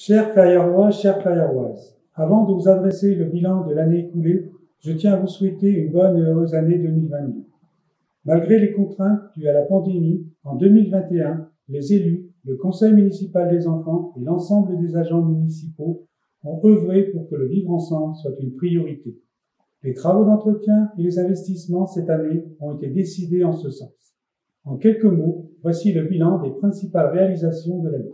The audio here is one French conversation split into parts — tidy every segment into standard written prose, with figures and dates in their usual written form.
Chers Ferriérois, chères Ferriéroises, avant de vous adresser le bilan de l'année écoulée, je tiens à vous souhaiter une bonne et heureuse année 2022. Malgré les contraintes dues à la pandémie, en 2021, les élus, le conseil municipal des enfants et l'ensemble des agents municipaux ont œuvré pour que le vivre ensemble soit une priorité. Les travaux d'entretien et les investissements cette année ont été décidés en ce sens. En quelques mots, voici le bilan des principales réalisations de l'année.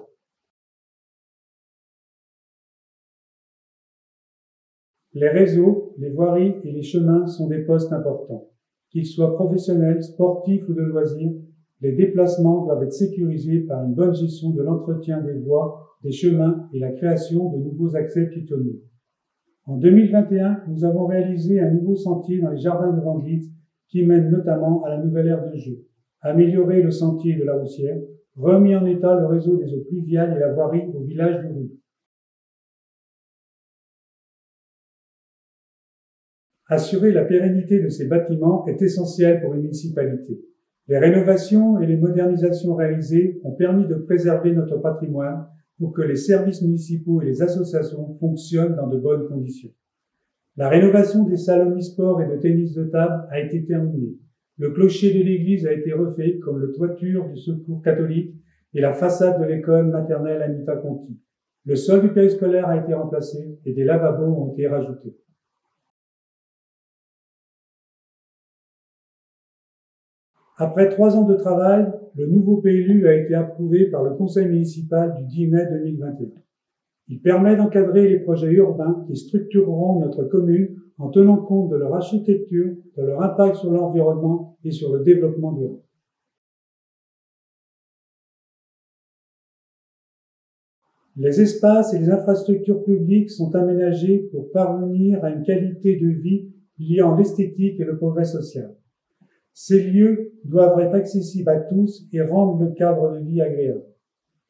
Les réseaux, les voiries et les chemins sont des postes importants. Qu'ils soient professionnels, sportifs ou de loisirs, les déplacements doivent être sécurisés par une bonne gestion de l'entretien des voies, des chemins et la création de nouveaux accès piétonniers. En 2021, nous avons réalisé un nouveau sentier dans les jardins de Wandlitz qui mène notamment à la nouvelle aire de jeu, amélioré le sentier de la Roussière, remis en état le réseau des eaux pluviales et la voirie au village de Rue. Assurer la pérennité de ces bâtiments est essentiel pour une municipalité. Les rénovations et les modernisations réalisées ont permis de préserver notre patrimoine pour que les services municipaux et les associations fonctionnent dans de bonnes conditions. La rénovation des salles omnisports et de tennis de table a été terminée. Le clocher de l'église a été refait, comme le toiture du secours catholique et la façade de l'école maternelle Anita Conti. Le sol du périscolaire a été remplacé et des lavabos ont été rajoutés. Après 3 ans de travail, le nouveau PLU a été approuvé par le conseil municipal du 10 mai 2021. Il permet d'encadrer les projets urbains qui structureront notre commune en tenant compte de leur architecture, de leur impact sur l'environnement et sur le développement durable. Les espaces et les infrastructures publiques sont aménagés pour parvenir à une qualité de vie liant l'esthétique et le progrès social. Ces lieux doivent être accessibles à tous et rendre le cadre de vie agréable.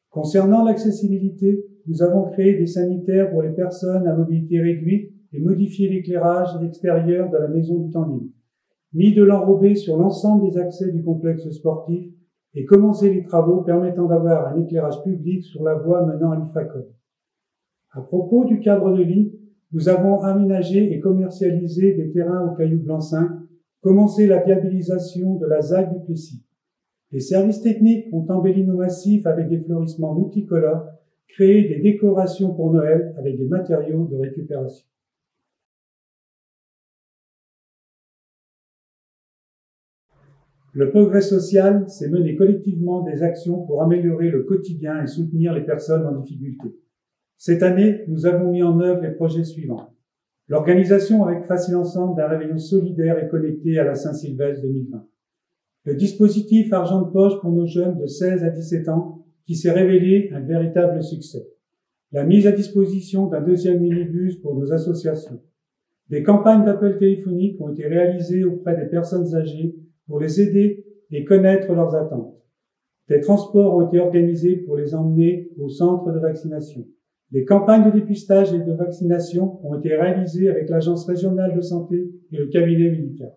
Concernant l'accessibilité, nous avons créé des sanitaires pour les personnes à mobilité réduite et modifié l'éclairage extérieur de la maison du temps libre, mis de l'enrobé sur l'ensemble des accès du complexe sportif et commencé les travaux permettant d'avoir un éclairage public sur la voie menant à l'IFACOM. À propos du cadre de vie, nous avons aménagé et commercialisé des terrains au Caillou Blanc-5, commencé la viabilisation de la ZAC du Plessis. Les services techniques ont embelli nos massifs avec des fleurissements multicolores, créé des décorations pour Noël avec des matériaux de récupération. Le progrès social, c'est mener collectivement des actions pour améliorer le quotidien et soutenir les personnes en difficulté. Cette année, nous avons mis en œuvre les projets suivants. L'organisation avec Facile Ensemble d'un réveillon solidaire et connecté à la Saint-Sylvestre 2020. Le dispositif Argent de poche pour nos jeunes de 16 à 17 ans qui s'est révélé un véritable succès. La mise à disposition d'un 2e minibus pour nos associations. Des campagnes d'appel téléphoniques ont été réalisées auprès des personnes âgées pour les aider et connaître leurs attentes. Des transports ont été organisés pour les emmener au centre de vaccination. Des campagnes de dépistage et de vaccination ont été réalisées avec l'Agence régionale de santé et le cabinet médical.